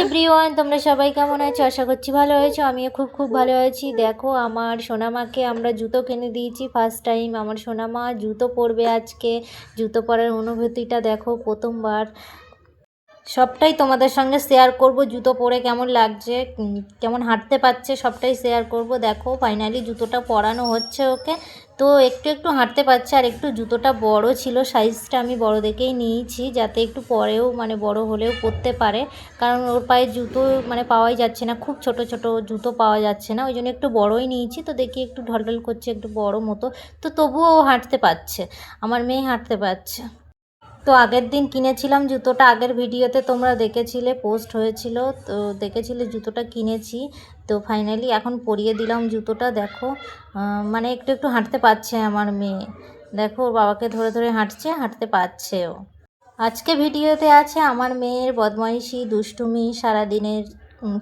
Everyone, তোমরা সবাই কেমন আছো? আশা করছি ভালো আছো। আমিও খুব খুব ভালো আছি। দেখো, আমার সোনামাকে আমরা জুতো কিনে দিয়েছি। ফার্স্ট টাইম আমার সোনামা জুতো পরবে আজকে। জুতো পরার অনুভূতিটা দেখো, প্রথমবার। সবটাই তোমাদের সঙ্গে শেয়ার করব। জুতো পরে কেমন লাগছে, কেমন হাঁটতে পারছে, সবটাই শেয়ার করব। দেখো, ফাইনালি জুতোটা পরানো হচ্ছে ওকে। তো একটু একটু হাঁটতে পারছে, আর একটু জুতোটা বড় ছিল, সাইজটা আমি বড় দেখেই নিয়েছি, যাতে একটু পরেও মানে বড় হলেও পরতে পারে। কারণ ওর পায়ে জুতো মানে পাওয়াই যাচ্ছে না, খুব ছোট ছোট জুতো পাওয়া যাচ্ছে না, ওই জন্য একটু বড়ই নিয়েছি। তো দেখি একটু ঢলঢল করছে, একটু বড় মতো। তো তবুও ও হাঁটতে পারছে, আমার মেয়ে হাঁটতে পারছে। তো আগের দিন কিনেছিলাম জুতোটা, আগের ভিডিওতে তোমরা দেখেছিলে, পোস্ট হয়েছিল, তো দেখেছিলে জুতোটা কিনেছি। তো ফাইনালি এখন পরিয়ে দিলাম জুতোটা। দেখো, মানে একটু একটু হাঁটতে পারছে আমার মেয়ে। দেখো, ওর বাবাকে ধরে ধরে হাঁটছে, হাঁটতে পারছেও। আজকে ভিডিওতে আছে আমার মেয়ের বদমাইশি, দুষ্টুমি, সারাদিনের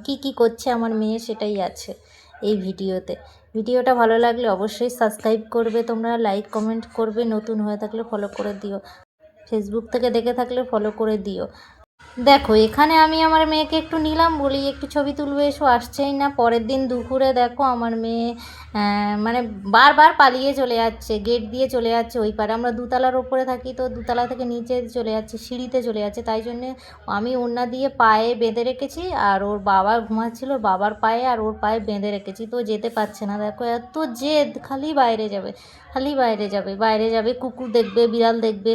কি কি করছে আমার মেয়ে, সেটাই আছে এই ভিডিওতে। ভিডিওটা ভালো লাগলে অবশ্যই সাবস্ক্রাইব করবে তোমরা, লাইক কমেন্ট করবে, নতুন হয়ে থাকলে ফলো করে দিও, ফেসবুক থেকে দেখে থাকলে ফলো করে দিও। দেখো, এখানে আমি আমার মেয়েকে একটু নিলাম, বলি একটু ছবি তুলবে, এসো, আসছেই না। পরের দিন দুপুরে দেখো আমার মেয়ে মানে বারবার পালিয়ে চলে যাচ্ছে, গেট দিয়ে চলে যাচ্ছে ওই পারে। আমরা দুতলার ওপরে থাকি, তো দুতলা থেকে নিচে চলে যাচ্ছে, সিঁড়িতে চলে যাচ্ছে। তাই জন্যে আমি ওড়না দিয়ে পায়ে বেঁধে রেখেছি, আর ওর বাবা ঘুমাচ্ছিল, ওর বাবার পায়ে আর ওর পায়ে বেঁধে রেখেছি, তো যেতে পারছে না। দেখো, এত জেদ, খালি বাইরে যাবে, খালি বাইরে যাবে, বাইরে যাবে, কুকুর দেখবে, বিড়াল দেখবে,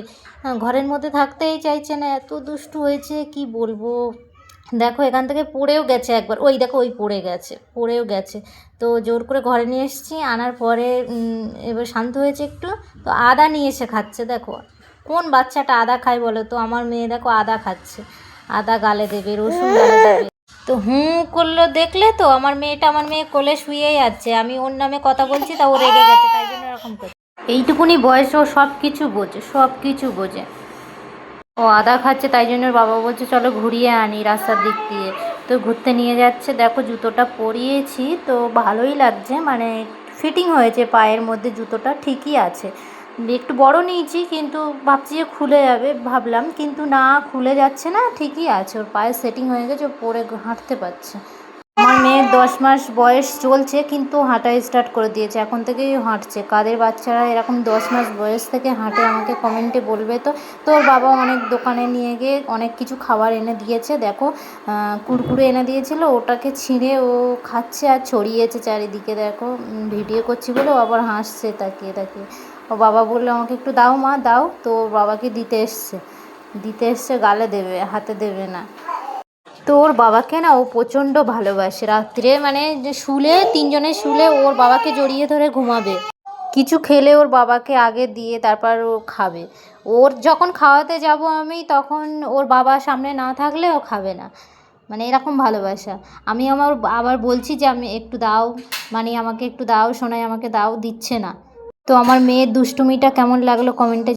ঘরের মধ্যে থাকতেই চাইছে না, এত দুষ্টু হয়েছে কি বলবো। দেখো, এখান থেকে পড়েও গেছে একবার, ওই দেখো, ওই পড়ে গেছে, পড়েও গেছে। তো জোর করে ঘরে নিয়ে এসেছি, আনার পরে এবার শান্ত হয়েছে একটু। তো আদা নিয়ে এসে খাচ্ছে। দেখো, কোন বাচ্চাটা আদা খায় বলো তো? আমার মেয়ে দেখো আদা খাচ্ছে, আদা গালে দেবে, রসুন গালে দেবে। তো করলো দেখলে তো, আমার মেয়ে কোলে শুয়েই আছে, আমি ওর নামে কথা বলছি, তা ও রেগে গেছে, তাই জন্য এরকম করছে। এইটুকুনি বয়সে ও সব কিছু বোঝে, সব কিছু বোঝে। ও আদা খাচ্ছে, তাই জন্য ওর বাবা বলছে চলো ঘুরিয়ে আনি রাস্তার দিক দিয়ে। তো ঘুরতে নিয়ে যাচ্ছে। দেখো, জুতোটা পরিয়েছি তো ভালোই লাগছে, মানে ফিটিং হয়েছে পায়ের মধ্যে, জুতোটা ঠিকই আছে। একটু বড় নিয়েছি, কিন্তু ভাবছি যে খুলে যাবে ভাবলাম, কিন্তু না, খুলে যাচ্ছে না, ঠিকই আছে, ওর পায়ে সেটিং হয়ে গেছে, ও পরে হাঁটতে পারছে। আমার মেয়ের 10 মাস বয়স চলছে, কিন্তু হাঁটা স্টার্ট করে দিয়েছে, এখন থেকেই হাঁটছে। কাদের বাচ্চারা এরকম 10 মাস বয়স থেকে হাঁটে আমাকে কমেন্টে বলবে তো। তো ওর বাবা অনেক দোকানে নিয়ে গিয়ে অনেক কিছু খাবার এনে দিয়েছে। দেখো, কুরকুরে এনে দিয়েছিল, ওটাকে ছিঁড়ে ও খাচ্ছে আর ছড়িয়েছে চারিদিকে। দেখো, ভিডিও করছি বলে ও আবার হাসছে তাকিয়ে তাকিয়ে। ও বাবা বললো আমাকে একটু দাও মা, দাও। তো ওর বাবাকে দিতে এসছে, গালে দেবে, হাতে দেবে না। তো ওর বাবাকে না ও প্রচণ্ড ভালোবাসে। রাত্রে মানে যে শুলে, তিনজনে শুলে ওর বাবাকে জড়িয়ে ধরে ঘুমাবে। কিছু খেলে ওর বাবাকে আগে দিয়ে তারপর ও খাবে। ওর যখন খাওয়াতে যাব আমি, তখন ওর বাবা সামনে না থাকলে ও খাবে না, মানে এরকম ভালোবাসা। আমি আমার আবার বলছি যে আমি একটু দাও, মানে আমাকে একটু দাও সোনাই, আমাকে দাও, দিচ্ছে না। তো আমার মেয়ের দুষ্টুমিটা কেমন লাগলো কমেন্টে